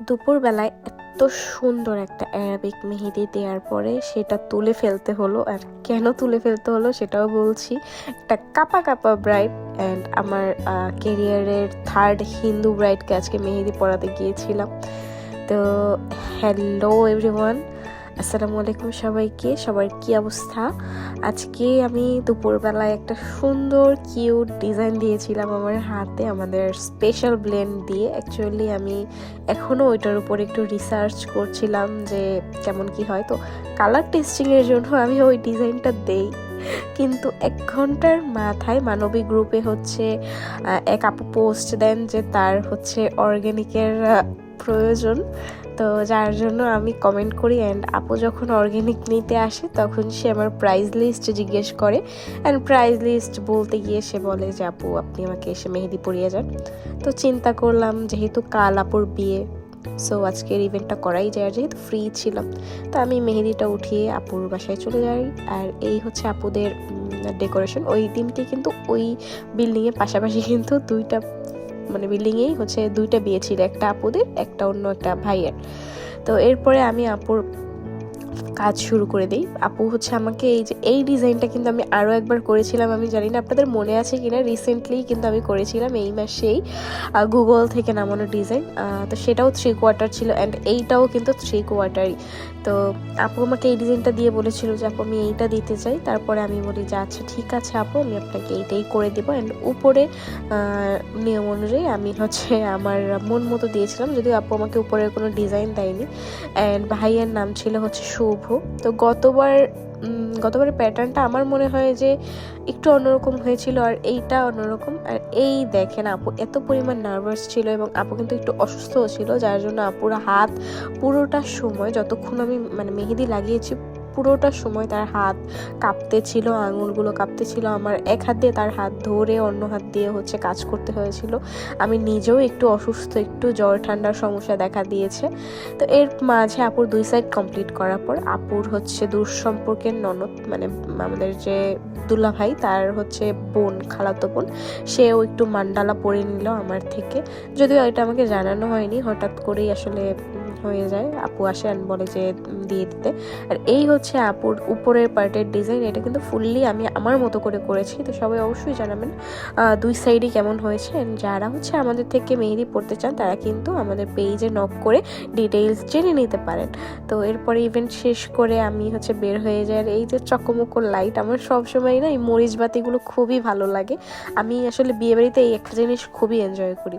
দুপুরবেলায় এত সুন্দর একটা অ্যারাবিক মেহেদি দেওয়ার পরে সেটা তুলে ফেলতে হলো। আর কেন তুলে ফেলতে হলো সেটাও বলছি। একটা কাপা কাপা ব্রাইড অ্যান্ড আমার কেরিয়ারের থার্ড হিন্দু ব্রাইডকে আজকে মেহেদি পরাতে গিয়েছিলাম। তো হ্যালো এভরিওয়ান, আসসালামু আলাইকুম সবাইকে। সবার কি অবস্থা? আজকে আমি দুপুরবেলায় একটা সুন্দর কিউট ডিজাইন দিয়েছিলাম আমার হাতে, আমাদের স্পেশাল ব্লেন্ড দিয়ে। অ্যাকচুয়ালি আমি এখনও ওইটার উপর একটু রিসার্চ করছিলাম যে কেমন কি হয়। তো কালার টেস্টিংয়ের জন্য আমি ওই ডিজাইনটা দেই, কিন্তু 1 ঘন্টার মাথায় মানবিক গ্রুপে এক আপু পোস্ট দেন যে তার অর্গানিকের প্রয়োজন। তো যার জন্য আমি কমেন্ট করি অ্যান্ড আপু যখন অর্গানিক নিতে আসে তখন সে আমার প্রাইস লিস্ট জিজ্ঞেস করে অ্যান্ড প্রাইস লিস্ট বলতে গিয়ে সে বলে যে আপু আপনি আমাকে এসে মেহেদি পরিয়ে যান। তো চিন্তা করলাম যেহেতু কাল আপুর বিয়ে, সো আজকের ইভেন্টটা করাই যায়, আর যেহেতু ফ্রি ছিলাম তো আমি মেহেদিটা উঠিয়ে আপুর বাসায় চলে যাই। আর এই আপুদের ডেকোরেশন। ওই দিনটি কিন্তু ওই বিল্ডিংয়ের পাশাপাশি কিন্তু বিল্ডিংয়েই 2টা বিয়ে ছিল, একটা আপুদের একটা অন্য একটা ভাইয়ের। তো এরপরে আমি আপুর কাজ শুরু করে দিই। আপু আমাকে এই ডিজাইনটা কিন্তু আমি আরও একবার করেছিলাম, আমি জানি না আপনাদের মনে আছে কিনা, রিসেন্টলি কিন্তু আমি করেছিলাম এই মাসেই, গুগল থেকে নামানো ডিজাইন। তো সেটাও 3/4 ছিল অ্যান্ড এইটাও কিন্তু 3/4। তো আপু আমাকে এই ডিজাইনটা দিয়ে বলেছিল যে আপু আমি এইটা দিতে চাই। তারপরে আমি বলি যে আচ্ছা ঠিক আছে আপু, আমি আপনাকে এইটাই করে দেবো। অ্যান্ড উপরে নিয়ম অনুযায়ী আমি আমার মন মতো দিয়েছিলাম, যদিও আপু আমাকে উপরের কোনো ডিজাইন দেয়নি। অ্যান্ড ভাইয়ের নাম ছিল শুভ। তো গতবারের প্যাটার্নটা আমার মনে হয় যে একটু অন্যরকম হয়েছিল, আর এইটা অন্যরকম। আর এই দেখেন আপু এত পরিমাণ নার্ভাস ছিল এবং আপু কিন্তু একটু অসুস্থও ছিল, যার জন্য আপুর হাত পুরোটা সময় যতক্ষণ আমি মেহেদি লাগিয়েছি পুরোটা সময় তার হাত কাঁপতে ছিল, আঙুলগুলো কাঁপতে ছিল। আমার এক হাত দিয়ে তার হাত ধরে অন্য হাত দিয়ে কাজ করতে হয়েছিল। আমি নিজেও একটু অসুস্থ, একটু জ্বর ঠান্ডার সমস্যা দেখা দিয়েছে। তো এর মাঝে আপুর 2 সাইড কমপ্লিট করার পর আপুর দূর সম্পর্কের ননদ, আমাদের যে দুলা ভাই তার বোন, খালাতো বোন, সেও একটু মান্ডালা পরে নিল আমার থেকে। যদিও এটা আমাকে জানানো হয়নি, হঠাৎ করেই হয়ে যায়। আপু আসে আর বলে যে দিয়ে দিতে। আর এই আপুর উপরের পার্টের ডিজাইন। এটা কিন্তু ফুললি আমি আমার মতো করে করেছি। তো সবাই অবশ্যই জানাবেন 2 সাইডই কেমন হয়েছে। যারা আমাদের থেকে মেহেদি পড়তে চান তারা কিন্তু আমাদের পেজে নক করে ডিটেইলস জেনে নিতে পারেন। তো এরপরে ইভেন্ট শেষ করে আমি বের হয়ে যাই। আর এই যে চকমকো লাইট, আমার সবসময় না এই মরিচ বাতিগুলো খুবই ভালো লাগে। আমি বিয়েবাড়িতে এই একটা জিনিস খুবই এনজয় করি।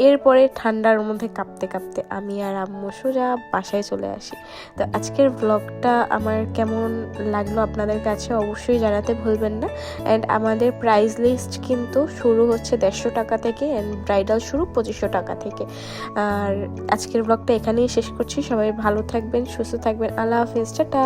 এরপরে ঠান্ডার মধ্যে কাঁপতে কাঁপতে আমি আর আম্মু সোজা বাসায় চলে আসি। তো আজকের ব্লগটা আমার কেমন লাগলো আপনাদের কাছে অবশ্যই জানাতে ভুলবেন না। অ্যান্ড আমাদের প্রাইস লিস্ট কিন্তু শুরু 150 টাকা থেকে অ্যান্ড ব্রাইডাল শুরু 2500 টাকা থেকে। আর আজকের ব্লগটা এখানেই শেষ করছি। সবাই ভালো থাকবেন, সুস্থ থাকবেন। আল্লাহ হাফেজ, টাটা।